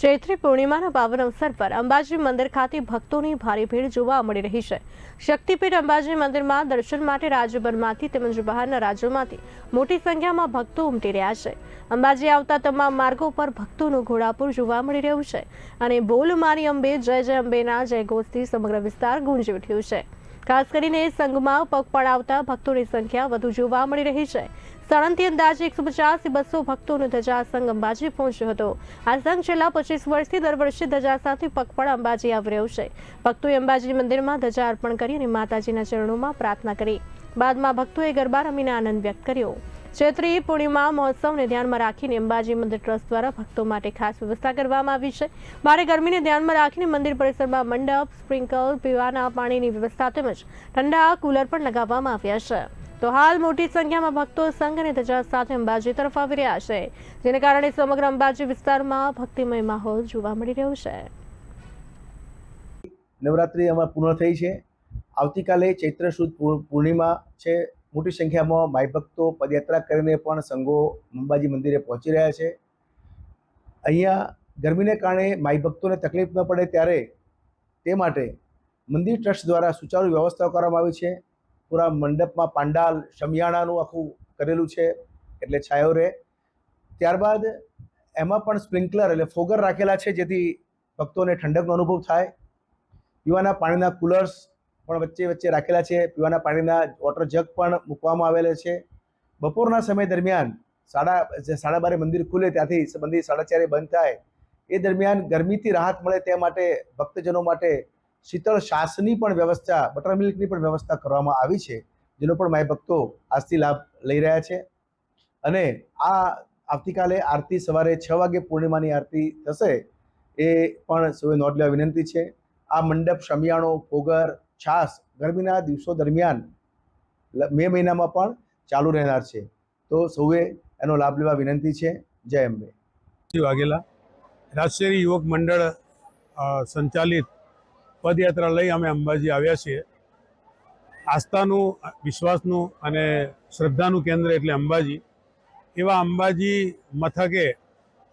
ચૈત્રી પૂર્ણિમાના પાવન અવસર પર અંબાજી મંદિર ખાતે ભક્તોની ભારે ભીડ જોવા મળી રહી છે। શક્તિપીઠ અંબાજી મંદિરમાં દર્શન માટે રાજ્યભરમાંથી તેમજ બહારના રાજ્યોમાંથી મોટી સંખ્યામાં ભક્તો ઉમટી રહ્યા છે। અંબાજી આવતા તમામ માર્ગો પર ભક્તોનું ઘોડાપુર જોવા મળી રહ્યું છે અને બોલ મારી અંબે જય જય અંબેના જયઘોષથી સમગ્ર વિસ્તાર ગુંજી ઉઠ્યું છે। ખાસ કરીને સંઘમાં પગપાળા આવતા ભક્તોની સંખ્યા વધુ જોવા મળી રહી છે। સાણંદથી અંદાજે 150-200 ભક્તોનો ધજા સંઘ અંબાજી પહોંચ્યો હતો। આ સંઘ છેલ્લા 25 વર્ષથી દર વર્ષે ધજા સાથે પગપાળા અંબાજી આવી રહ્યો છે। ભક્તોએ અંબાજી મંદિરમાં ધજા અર્પણ કરી અને માતાજીના ચરણોમાં પ્રાર્થના કરી। બાદમાં ભક્તોએ ગરબા રમીને આનંદ વ્યક્ત કર્યો। ચૈત્રી પૂર્ણિમા મહોત્સવને ધ્યાનમાં રાખીને અંબાજી મંદિર ટ્રસ્ટ દ્વારા ભક્તો માટે ખાસ વ્યવસ્થા કરવામાં આવી છે। ભારે ગરમીને ધ્યાનમાં રાખીને મંદિર પરિસરમાં મંડપ, સ્પ્રિંકલ, પીવાના પાણીની વ્યવસ્થા તેમજ ઠંડા કુલર પણ લગાવવામાં આવ્યા છે। તો હાલ મોટી સંખ્યામાં ભક્તો સંઘ અને ધજા સાથે અંબાજી તરફ આવી રહ્યા છે, જેને કારણે સમગ્ર અંબાજી વિસ્તારમાં ભક્તિમય માહોલ જોવા મળી રહ્યો છે। નવરાત્રી અમાર પૂર્ણ થઈ છે। આવતીકાલે ચૈત્ર સુદ પૂર્ણિમા છે। મોટી સંખ્યામાં માઈ ભક્તો પદયાત્રા કરીને પણ સંઘો અંબાજી મંદિરે પહોંચી રહ્યા છે। અહીંયા ગરમીને કારણે માઈ ભક્તોને તકલીફ ન પડે ત્યારે તે માટે મંદિર ટ્રસ્ટ દ્વારા સુચારુ વ્યવસ્થા કરવામાં આવી છે। પૂરા મંડપમાં પાંડાલ શમિયાણાનું આખું કરેલું છે, એટલે છાયો રહે। ત્યારબાદ એમાં પણ સ્પ્રિંકલર એટલે ફોગર રાખેલા છે, જેથી ભક્તોને ઠંડકનો અનુભવ થાય। પીવાના પાણીના કુલર્સ પણ વચ્ચે વચ્ચે રાખેલા છે। પીવાના પાણીના વોટર જગ પણ મૂકવામાં આવેલા છે। બપોરના સમય દરમિયાન 12:30 મંદિર ખુલે, ત્યાંથી મંદિર 4:30 બંધ થાય। એ દરમિયાન ગરમીથી રાહત મળે તે માટે ભક્તજનો માટે શીતળ છાશની પણ વ્યવસ્થા, બટર મિલ્કની પણ વ્યવસ્થા કરવામાં આવી છે, જેનો પણ માય ભક્તો આજથી લાભ લઈ રહ્યા છે। અને આ આવતીકાલે આરતી સવારે 6 વાગે પૂર્ણિમાની આરતી થશે, એ પણ સૌએ નોંધ લેવા વિનંતી છે। આ મંડપ, શમિયાણો, ફોગર, છાશ ગરમીના દિવસો દરમિયાન મે મહિનામાં પણ ચાલુ રહેનાર છે, તો સૌએ એનો લાભ લેવા વિનંતી છે। જય અંબે। વાઘેલા રાષ્ટ્રીય યુવક મંડળ સંચાલિત પદયાત્રા લઈ અમે અંબાજી આવ્યા છીએ। આસ્થાનું, વિશ્વાસનું અને શ્રદ્ધાનું કેન્દ્ર એટલે અંબાજી। એવા અંબાજી મથકે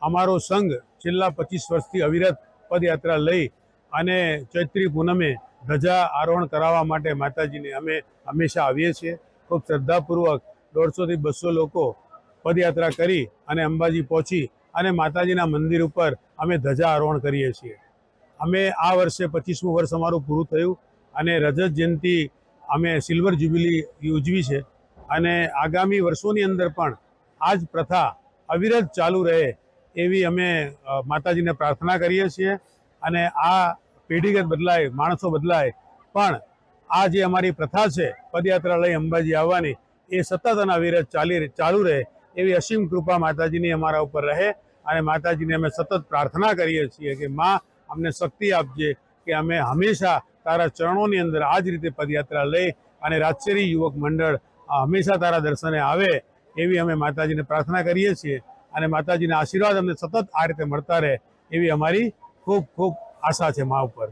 અમારો સંઘ છેલ્લા 25 વર્ષથી અવિરત પદયાત્રા લઈ અને ચૈત્રી પૂનમે ધજા આરોહણ કરાવવા માટે માતાજીને અમે હંમેશા આવીએ છીએ। ખૂબ શ્રદ્ધાપૂર્વક 150થી 200 લોકો પદયાત્રા કરી અને અંબાજી પહોંચી અને માતાજીના મંદિર ઉપર અમે ધજા આરોહણ કરીએ છીએ। અમે આ વર્ષે 25મું વર્ષ અમારું પૂરું થયું અને રજત જયંતિ અમે સિલ્વર જ્યુબિલી ઉજવી છે અને આગામી વર્ષોની અંદર પણ આ જ પ્રથા અવિરત ચાલુ રહે એવી અમે માતાજીને પ્રાર્થના કરીએ છીએ। અને આ પેઢીગત બદલાય, માણસો બદલાય, પણ આ જે અમારી પ્રથા છે પદયાત્રા લઈ અંબાજી આવવાની, એ સતત અને અવિરત ચાલુ રહે એવી અસીમ કૃપા માતાજીની અમારા ઉપર રહે। અને માતાજીને અમે સતત પ્રાર્થના કરીએ છીએ કે માં અમને શક્તિ આપજે કે અમે હંમેશા તારા ચરણોની અંદર આ જ રીતે પદયાત્રા લઈ અને રાજ્યરી યુવક મંડળ હંમેશા તારા દર્શને આવે એવી અમે માતાજીને પ્રાર્થના કરીએ છીએ। અને માતાજીના આશીર્વાદ અમને સતત આ રીતે મળતા રહે એવી અમારી ખૂબ ખૂબ આશા છે મા ઉપર।